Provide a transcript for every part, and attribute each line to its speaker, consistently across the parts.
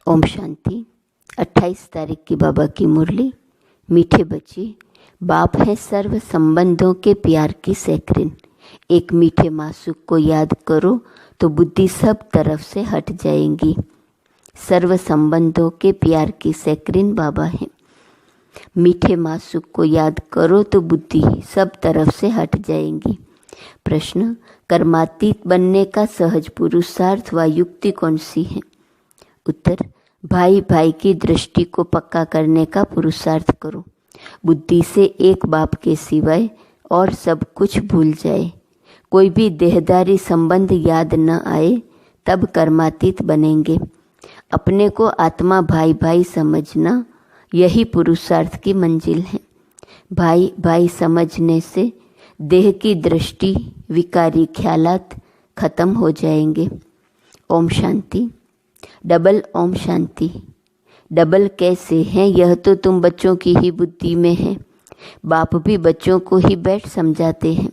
Speaker 1: ओम शांति। 28 तारीख की बाबा की मुरली। मीठे बच्चे, बाप है सर्व संबंधों के प्यार की सैकरीन। एक मीठे मासूक को याद करो तो बुद्धि सब तरफ से हट जाएंगी। सर्व संबंधों के प्यार की सैकरीन बाबा है। मीठे मासूक को याद करो तो बुद्धि सब तरफ से हट जाएंगी। प्रश्न, कर्मातीत बनने का सहज पुरुषार्थ व युक्ति कौन सी है? उत्तर, भाई भाई की दृष्टि को पक्का करने का पुरुषार्थ करो। बुद्धि से एक बाप के सिवाय और सब कुछ भूल जाए। कोई भी देहदारी संबंध याद न आए तब कर्मातीत बनेंगे। अपने को आत्मा भाई भाई समझना, यही पुरुषार्थ की मंजिल है। भाई भाई समझने से देह की दृष्टि, विकारी ख्यालात खत्म हो जाएंगे। ओम शांति। डबल ओम शांति। डबल कैसे है? यह तो तुम बच्चों की ही बुद्धि में है। बाप भी बच्चों को ही बैठ समझाते हैं।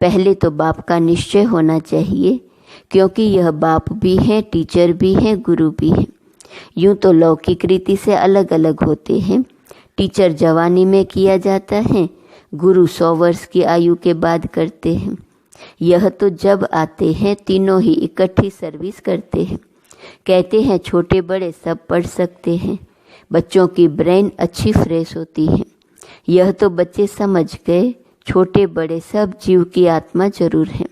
Speaker 1: पहले तो बाप का निश्चय होना चाहिए, क्योंकि यह बाप भी है, टीचर भी है, गुरु भी है। यूं तो लौकिक रीति से अलग अलग होते हैं। टीचर जवानी में किया जाता है, गुरु 100 वर्ष की आयु के बाद करते हैं। यह तो जब आते हैं तीनों ही इकट्ठी सर्विस करते हैं। कहते हैं छोटे बड़े सब पढ़ सकते हैं। बच्चों की ब्रेन अच्छी फ्रेश होती है। यह तो बच्चे समझ गए, छोटे बड़े सब जीव की आत्मा जरूर है।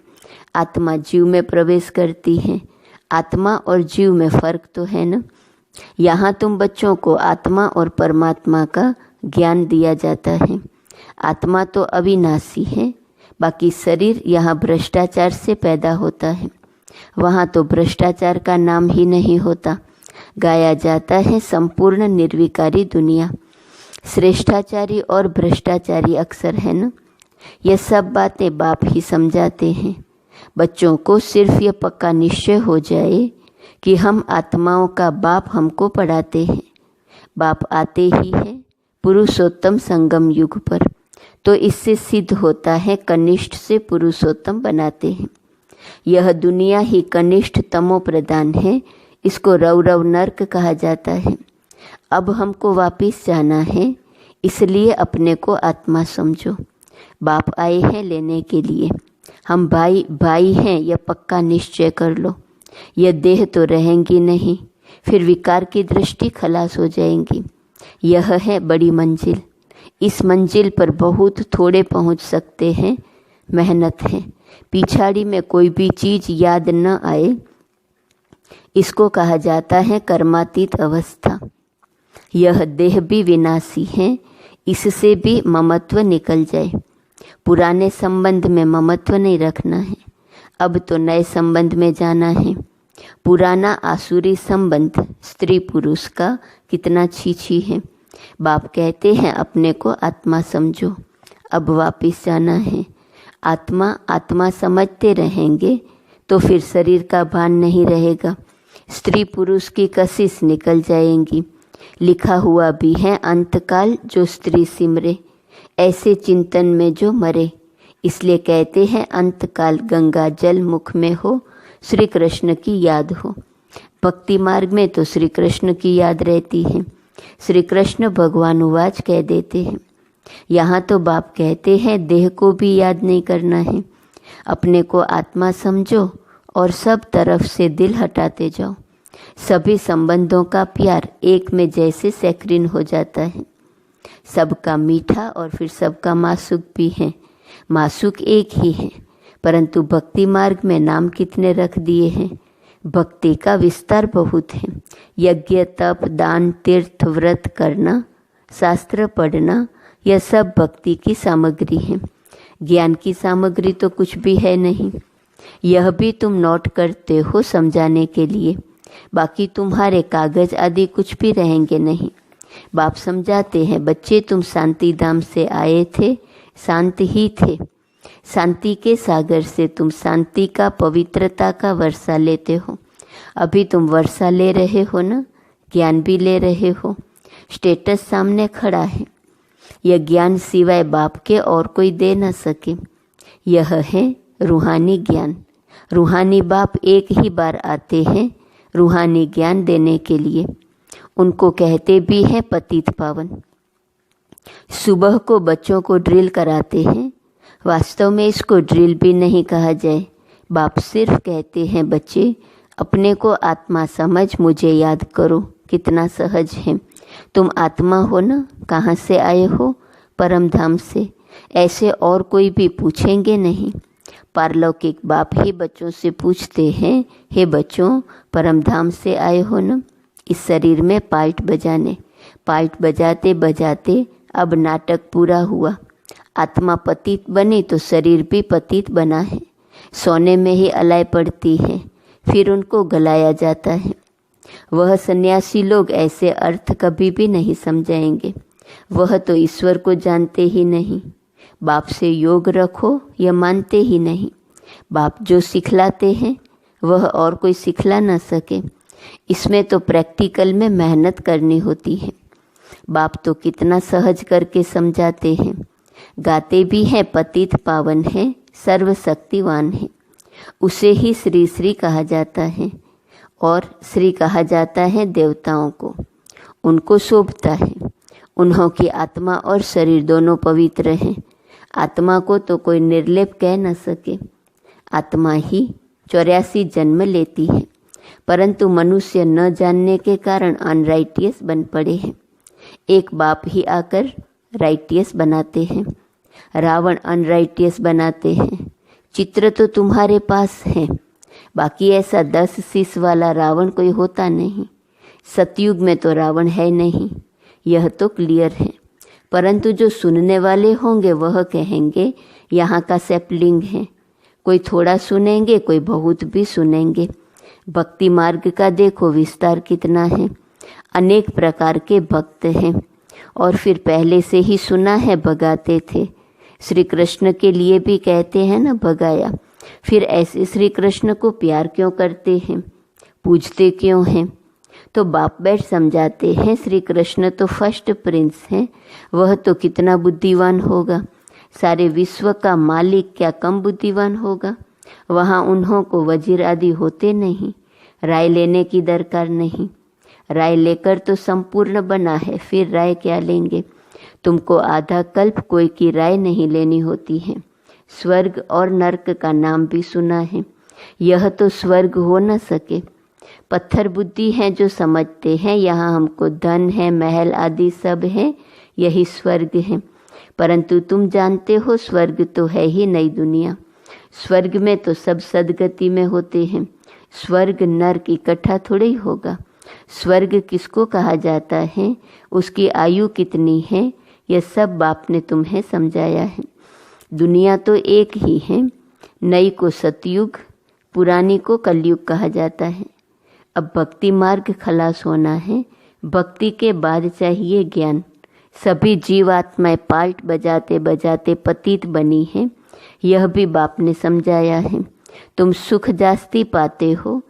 Speaker 1: आत्मा जीव में प्रवेश करती है। आत्मा और जीव में फर्क तो है ना। यहाँ तुम बच्चों को आत्मा और परमात्मा का ज्ञान दिया जाता है। आत्मा तो अविनाशी है, बाकी शरीर यहाँ भ्रष्टाचार से पैदा होता है। वहाँ तो भ्रष्टाचार का नाम ही नहीं होता। गाया जाता है संपूर्ण निर्विकारी दुनिया। श्रेष्ठाचारी और भ्रष्टाचारी अक्सर है ना। यह सब बातें बाप ही समझाते हैं। बच्चों को सिर्फ यह पक्का निश्चय हो जाए कि हम आत्माओं का बाप हमको पढ़ाते हैं। बाप आते ही है पुरुषोत्तम संगम युग पर, तो इससे सिद्ध होता है कनिष्ठ से पुरुषोत्तम बनाते हैं। यह दुनिया ही कनिष्ठ तमो प्रधान है। इसको रौरव नर्क कहा जाता है। अब हमको वापिस जाना है, इसलिए अपने को आत्मा समझो। बाप आए हैं लेने के लिए। हम भाई भाई हैं, यह पक्का निश्चय कर लो। यह देह तो रहेंगी नहीं, फिर विकार की दृष्टि खलास हो जाएंगी। यह है बड़ी मंजिल। इस मंजिल पर बहुत थोड़े पहुंच सकते हैं। मेहनत है। पिछाड़ी में कोई भी चीज याद न आए, इसको कहा जाता है कर्मातीत अवस्था। यह देह भी विनाशी है, इससे भी ममत्व निकल जाए। पुराने संबंध में ममत्व नहीं रखना है। अब तो नए संबंध में जाना है। पुराना आसुरी संबंध स्त्री पुरुष का कितना छीछी है। बाप कहते हैं अपने को आत्मा समझो। अब वापिस जाना है। आत्मा आत्मा समझते रहेंगे तो फिर शरीर का भान नहीं रहेगा। स्त्री पुरुष की कशिश निकल जाएंगी। लिखा हुआ भी है अंतकाल जो स्त्री सिमरे, ऐसे चिंतन में जो मरे। इसलिए कहते हैं अंतकाल गंगा जल मुख में हो, श्री कृष्ण की याद हो। भक्ति मार्ग में तो श्री कृष्ण की याद रहती है। श्री कृष्ण भगवान उवाच कह देते हैं। यहाँ तो बाप कहते हैं देह को भी याद नहीं करना है। अपने को आत्मा समझो और सब तरफ से दिल हटाते जाओ। सभी संबंधों का प्यार एक में जैसे सैकरीन हो जाता है। सबका मीठा और फिर सबका मासूक भी है। मासूक एक ही है, परंतु भक्ति मार्ग में नाम कितने रख दिए हैं। भक्ति का विस्तार बहुत है। यज्ञ तप दान तीर्थ व्रत करना, शास्त्र पढ़ना, यह सब भक्ति की सामग्री है। ज्ञान की सामग्री तो कुछ भी है नहीं। यह भी तुम नोट करते हो समझाने के लिए। बाकी तुम्हारे कागज आदि कुछ भी रहेंगे नहीं। बाप समझाते हैं बच्चे तुम शांति धाम से आए थे, शांत ही थे। शांति के सागर से तुम शांति का पवित्रता का वर्षा लेते हो। अभी तुम वर्षा ले रहे हो ना, ज्ञान भी ले रहे हो। स्टेटस सामने खड़ा है। यह ज्ञान सिवाय बाप के और कोई दे न सके। यह है रूहानी ज्ञान। रूहानी बाप एक ही बार आते हैं, रूहानी ज्ञान देने के लिए। उनको कहते भी हैं पतित पावन। सुबह को बच्चों को ड्रिल कराते हैं, वास्तव में इसको ड्रिल भी नहीं कहा जाए। बाप सिर्फ कहते हैं बच्चे अपने को आत्मा समझ, मुझे याद करो। कितना सहज है। तुम आत्मा हो ना, कहाँ से आए हो? परम धाम से। ऐसे और कोई भी पूछेंगे नहीं। पारलौकिक बाप ही बच्चों से पूछते हैं, हे बच्चों परम धाम से आए हो ना? इस शरीर में पार्ट बजाने। पार्ट बजाते बजाते अब नाटक पूरा हुआ। आत्मा पतित बनी तो शरीर भी पतित बना है। सोने में ही अलाय पड़ती है, फिर उनको गलाया जाता है। वह सन्यासी लोग ऐसे अर्थ कभी भी नहीं समझाएंगे। वह तो ईश्वर को जानते ही नहीं। बाप से योग रखो यह मानते ही नहीं। बाप जो सिखलाते हैं वह और कोई सिखला न सके। इसमें तो प्रैक्टिकल में मेहनत करनी होती है। बाप तो कितना सहज करके समझाते हैं। गाते भी हैं पतित पावन है, सर्वशक्तिवान है। उसे ही श्री श्री कहा जाता है, और श्री कहा जाता है देवताओं को। उनको शोभता है। उन्हों की आत्मा और शरीर दोनों पवित्र हैं। आत्मा को तो कोई निर्लेप कह न सके। आत्मा ही 84 जन्म लेती है, परंतु मनुष्य न जानने के कारण अनराइटियस बन पड़े हैं। एक बाप ही आकर राइटियस बनाते हैं। रावण अनराइटियस बनाते हैं। चित्र तो तुम्हारे पास है, बाकी ऐसा 10 शीश वाला रावण कोई होता नहीं। सतयुग में तो रावण है नहीं, यह तो क्लियर है। परंतु जो सुनने वाले होंगे वह कहेंगे यहाँ का सैपलिंग है। कोई थोड़ा सुनेंगे, कोई बहुत भी सुनेंगे। भक्ति मार्ग का देखो विस्तार कितना है। अनेक प्रकार के भक्त हैं, और फिर पहले से ही सुना है भगाते थे। श्री कृष्ण के लिए भी कहते हैं ना भगाया। फिर ऐसे श्री कृष्ण को प्यार क्यों करते हैं, पूजते क्यों हैं? तो बाप बैठ समझाते हैं श्री कृष्ण तो फर्स्ट प्रिंस हैं। वह तो कितना बुद्धिवान होगा। सारे विश्व का मालिक क्या कम बुद्धिवान होगा? वहाँ उन्हों को वजीर आदि होते नहीं। राय लेने की दरकार नहीं। राय लेकर तो संपूर्ण बना है, फिर राय क्या लेंगे? तुमको आधा कल्प कोई की राय नहीं लेनी होती है। स्वर्ग और नर्क का नाम भी सुना है। यह तो स्वर्ग हो न सके। पत्थर बुद्धि है जो समझते हैं यहाँ हमको धन है, महल आदि सब है, यही स्वर्ग है। परंतु तुम जानते हो स्वर्ग तो है ही नई दुनिया। स्वर्ग में तो सब सदगति में होते हैं। स्वर्ग नर्क इकट्ठा थोड़े ही होगा। स्वर्ग किसको कहा जाता है, उसकी आयु कितनी है, यह सब बाप ने तुम्हें समझाया है। दुनिया तो एक ही है। नई को सतयुग, पुरानी को कलयुग कहा जाता है। अब भक्ति मार्ग खलास होना है। भक्ति के बाद चाहिए ज्ञान। सभी जीवात्माएं पार्ट बजाते बजाते पतित बनी हैं, यह भी बाप ने समझाया है। तुम सुख जास्ती पाते हो।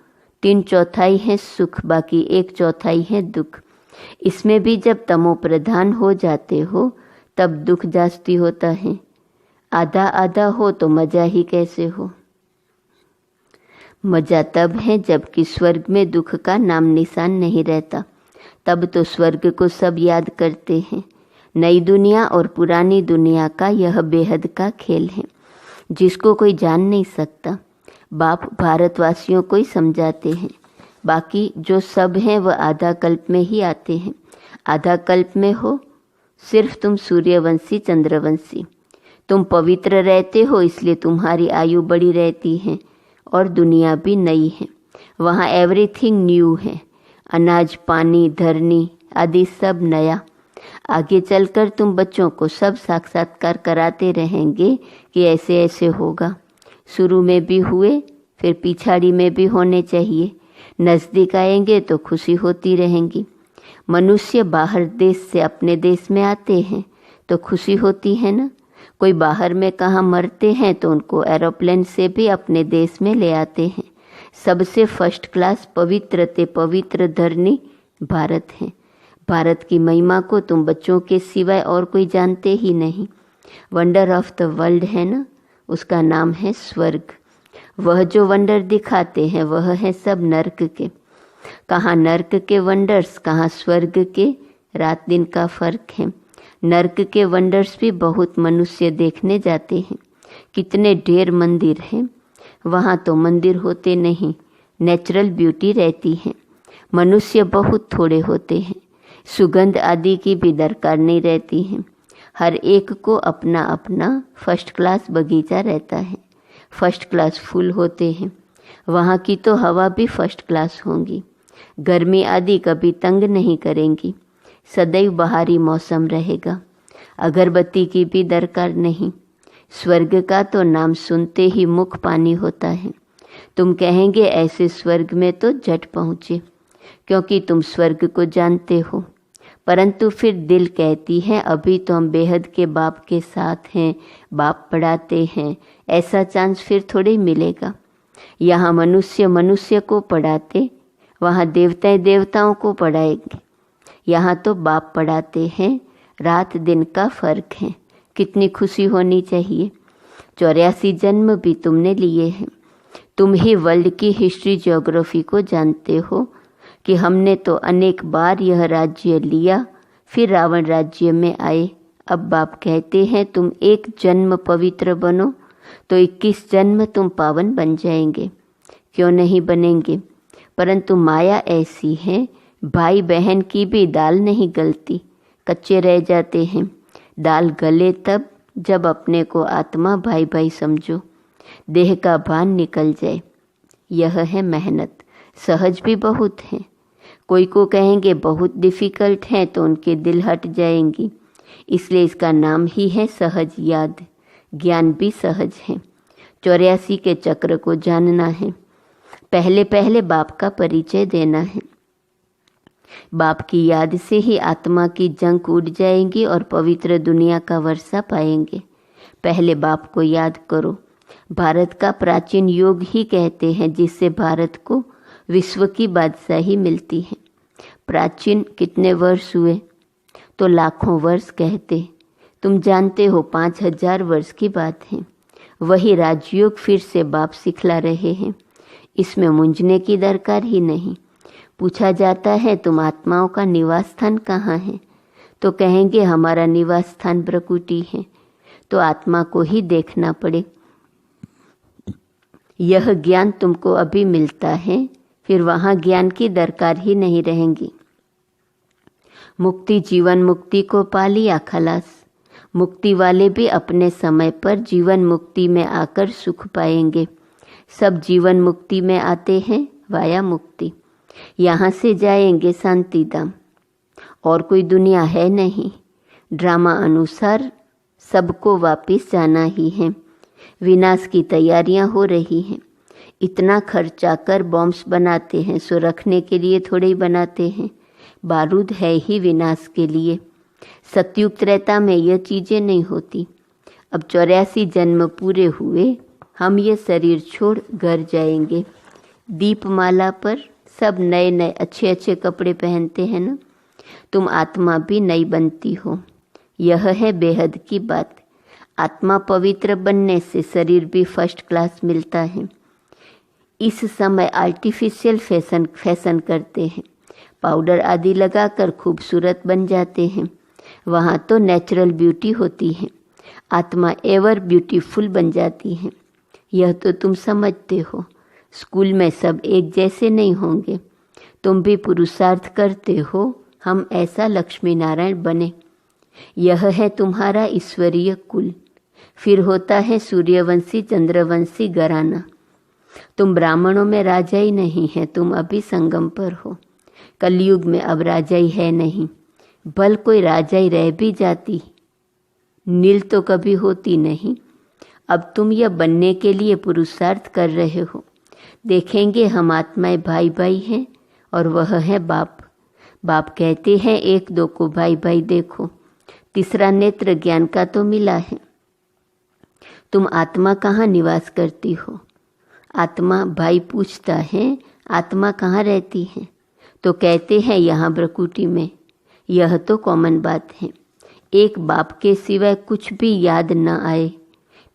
Speaker 1: 3/4 है सुख, बाकी 1/4 है दुख। इसमें भी जब तमो प्रधान हो जाते हो तब दुख जास्ती होता है। आधा आधा हो तो मजा ही कैसे हो? मजा तब है जबकि स्वर्ग में दुख का नाम निशान नहीं रहता। तब तो स्वर्ग को सब याद करते हैं। नई दुनिया और पुरानी दुनिया का यह बेहद का खेल है, जिसको कोई जान नहीं सकता। बाप भारतवासियों को ही समझाते हैं। बाकी जो सब हैं वह आधा कल्प में ही आते हैं। आधा कल्प में हो सिर्फ तुम सूर्यवंशी चंद्रवंशी। तुम पवित्र रहते हो इसलिए तुम्हारी आयु बड़ी रहती है, और दुनिया भी नई है। वहाँ एवरीथिंग न्यू है। अनाज, पानी, धरनी आदि सब नया। आगे चलकर तुम बच्चों को सब साक्षात्कार कराते रहेंगे कि ऐसे ऐसे होगा। शुरू में भी हुए, फिर पिछाड़ी में भी होने चाहिए। नज़दीक आएंगे तो खुशी होती रहेंगी। मनुष्य बाहर देश से अपने देश में आते हैं तो खुशी होती है ना। कोई बाहर में कहाँ मरते हैं तो उनको एरोप्लेन से भी अपने देश में ले आते हैं। सबसे फर्स्ट क्लास पवित्र धरनी भारत है। भारत की महिमा को तुम बच्चों के सिवाय और कोई जानते ही नहीं। वंडर ऑफ द वर्ल्ड है ना, उसका नाम है स्वर्ग। वह जो वंडर दिखाते हैं वह है सब नर्क के। कहाँ नर्क के वंडर्स, कहाँ स्वर्ग के रात दिन का फर्क है। नर्क के वंडर्स भी बहुत मनुष्य देखने जाते हैं। कितने ढेर मंदिर हैं, वहाँ तो मंदिर होते नहीं, नेचुरल ब्यूटी रहती है। मनुष्य बहुत थोड़े होते हैं, सुगंध आदि की भी दरकार नहीं रहती है। हर एक को अपना अपना फर्स्ट क्लास बगीचा रहता है, फर्स्ट क्लास फूल होते हैं। वहाँ की तो हवा भी फर्स्ट क्लास होंगी, गर्मी आदि कभी तंग नहीं करेंगी, सदैव बहारी मौसम रहेगा। अगरबत्ती की भी दरकार नहीं। स्वर्ग का तो नाम सुनते ही मुख पानी होता है। तुम कहेंगे ऐसे स्वर्ग में तो झट पहुँचे, क्योंकि तुम स्वर्ग को जानते हो। परंतु फिर दिल कहती है अभी तो हम बेहद के बाप के साथ हैं, बाप पढ़ाते हैं, ऐसा चांस फिर थोड़ी मिलेगा। यहाँ मनुष्य मनुष्य को पढ़ाते, वहाँ देवताएं देवताओं को पढ़ाएंगे। यहाँ तो बाप पढ़ाते हैं, रात दिन का फर्क है। कितनी खुशी होनी चाहिए। 84 जन्म भी तुमने लिए हैं। तुम ही वर्ल्ड की हिस्ट्री ज्योग्राफी को जानते हो कि हमने तो अनेक बार यह राज्य लिया, फिर रावण राज्य में आए। अब बाप कहते हैं तुम एक जन्म पवित्र बनो तो 21 जन्म तुम पावन बन जाएंगे। क्यों नहीं बनेंगे, परंतु माया ऐसी है, भाई बहन की भी दाल नहीं गलती, कच्चे रह जाते हैं। दाल गले तब जब अपने को आत्मा भाई भाई समझो, देह का भान निकल जाए। यह है मेहनत। सहज भी बहुत है। कोई को कहेंगे बहुत डिफ़िकल्ट है तो उनके दिल हट जाएंगी, इसलिए इसका नाम ही है सहज याद। ज्ञान भी सहज है। 84 के चक्र को जानना है। पहले पहले बाप का परिचय देना है। बाप की याद से ही आत्मा की जंग उड़ जाएंगी और पवित्र दुनिया का वर्षा पाएंगे। पहले बाप को याद करो। भारत का प्राचीन योग ही कहते हैं जिससे भारत को विश्व की बादशाही मिलती है। प्राचीन कितने वर्ष हुए, तो लाखों वर्ष कहते। तुम जानते हो 5000 वर्ष की बात है। वही राजयोग फिर से बाप सिखला रहे हैं। इसमें मूंझने की दरकार ही नहीं। पूछा जाता है तुम आत्माओं का निवास स्थान कहाँ है, तो कहेंगे हमारा निवास स्थान प्रकृति है। तो आत्मा को ही देखना पड़े। यह ज्ञान तुमको अभी मिलता है, फिर वहाँ ज्ञान की दरकार ही नहीं रहेंगी। मुक्ति जीवन मुक्ति को पा लिया खलास। मुक्ति वाले भी अपने समय पर जीवन मुक्ति में आकर सुख पाएंगे। सब जीवन मुक्ति में आते हैं वाया मुक्ति। यहाँ से जाएंगे शांति धाम। और कोई दुनिया है नहीं। ड्रामा अनुसार सबको वापिस जाना ही है। विनाश की तैयारियां हो रही हैं। इतना खर्चा कर बॉम्ब्स बनाते हैं, सो रखने के लिए थोड़े ही बनाते हैं। बारूद है ही विनाश के लिए। सतयुग त्रेता में यह चीज़ें नहीं होती। अब 84 जन्म पूरे हुए, हम ये शरीर छोड़ घर जाएंगे। दीपमाला पर सब नए नए अच्छे अच्छे कपड़े पहनते हैं ना। तुम आत्मा भी नई बनती हो। यह है बेहद की बात। आत्मा पवित्र बनने से शरीर भी फर्स्ट क्लास मिलता है। इस समय आर्टिफिशियल फैशन करते हैं, पाउडर आदि लगाकर खूबसूरत बन जाते हैं। वहाँ तो नेचुरल ब्यूटी होती है। आत्मा एवर ब्यूटीफुल बन जाती है। यह तो तुम समझते हो। स्कूल में सब एक जैसे नहीं होंगे। तुम भी पुरुषार्थ करते हो हम ऐसा लक्ष्मी नारायण बने। यह है तुम्हारा ईश्वरीय कुल। फिर होता है सूर्यवंशी चंद्रवंशी घराना। तुम ब्राह्मणों में राजा ही नहीं है, तुम अभी संगम पर हो। कलयुग में अब राजा ही है नहीं। भल कोई राजा ही रह भी जाती, नील तो कभी होती नहीं। अब तुम यह बनने के लिए पुरुषार्थ कर रहे हो। देखेंगे हम आत्माएं भाई भाई हैं और वह है बाप। बाप कहते हैं एक दो को भाई भाई देखो। तीसरा नेत्र ज्ञान का तो मिला है। तुम आत्मा कहाँ निवास करती हो? आत्मा भाई पूछता है आत्मा कहाँ रहती है, तो कहते हैं यहाँ प्रकृति में। यह तो कॉमन बात है। एक बाप के सिवाय कुछ भी याद न आए।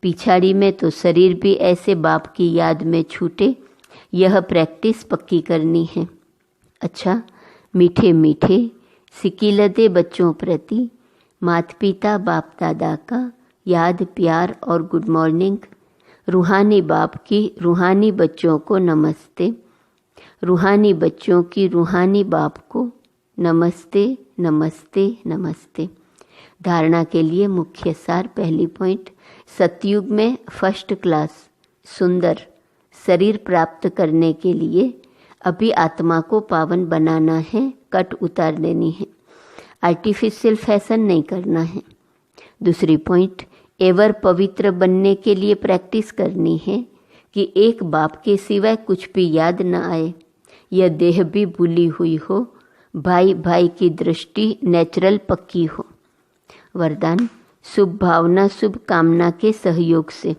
Speaker 1: पिछाड़ी में तो शरीर भी ऐसे बाप की याद में छूटे। यह प्रैक्टिस पक्की करनी है। अच्छा, मीठे मीठे सिकिलते बच्चों प्रति माता पिता बाप दादा का याद प्यार और गुड मॉर्निंग। रूहानी बाप की रूहानी बच्चों को नमस्ते। रूहानी बच्चों की रूहानी बाप को नमस्ते नमस्ते नमस्ते। धारणा के लिए मुख्य सार। पहली पॉइंट, सतयुग में फर्स्ट क्लास सुंदर शरीर प्राप्त करने के लिए अभी आत्मा को पावन बनाना है, कट उतार देनी है, आर्टिफिशियल फैशन नहीं करना है। दूसरी पॉइंट, एवर पवित्र बनने के लिए प्रैक्टिस करनी है कि एक बाप के सिवाय कुछ भी याद न आए, यह देह भी भूली हुई हो, भाई भाई की दृष्टि नेचुरल पक्की हो। वरदान, शुभ भावना शुभ कामना के सहयोग से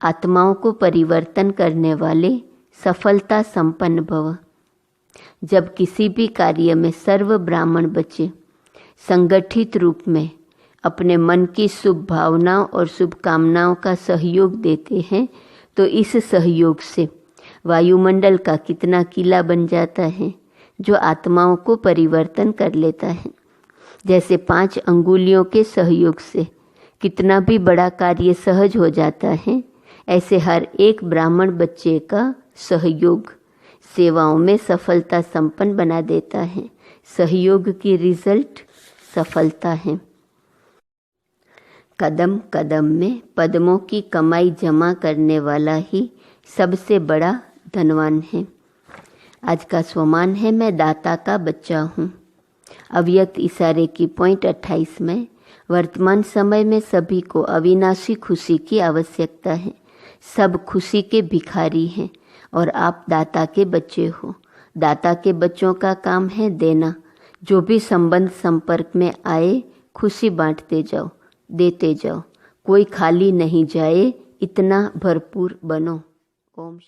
Speaker 1: आत्माओं को परिवर्तन करने वाले सफलता संपन्न भव। जब किसी भी कार्य में सर्व ब्राह्मण बच्चे संगठित रूप में अपने मन की शुभ भावनाओं और शुभ कामनाओं का सहयोग देते हैं तो इस सहयोग से वायुमंडल का कितना किला बन जाता है जो आत्माओं को परिवर्तन कर लेता है। जैसे 5 अंगुलियों के सहयोग से कितना भी बड़ा कार्य सहज हो जाता है, ऐसे हर एक ब्राह्मण बच्चे का सहयोग सेवाओं में सफलता संपन्न बना देता है। सहयोग की रिजल्ट सफलता है। कदम कदम में पद्मों की कमाई जमा करने वाला ही सबसे बड़ा धनवान है। आज का स्वमान है, मैं दाता का बच्चा हूँ। अव्यक्त इशारे की पॉइंट 28 में वर्तमान समय में सभी को अविनाशी खुशी की आवश्यकता है। सब खुशी के भिखारी हैं और आप दाता के बच्चे हो। दाता के बच्चों का काम है देना। जो भी संबंध संपर्क में आए खुशी बांटते जाओ, देते जाओ, कोई खाली नहीं जाए, इतना भरपूर बनो। ओम।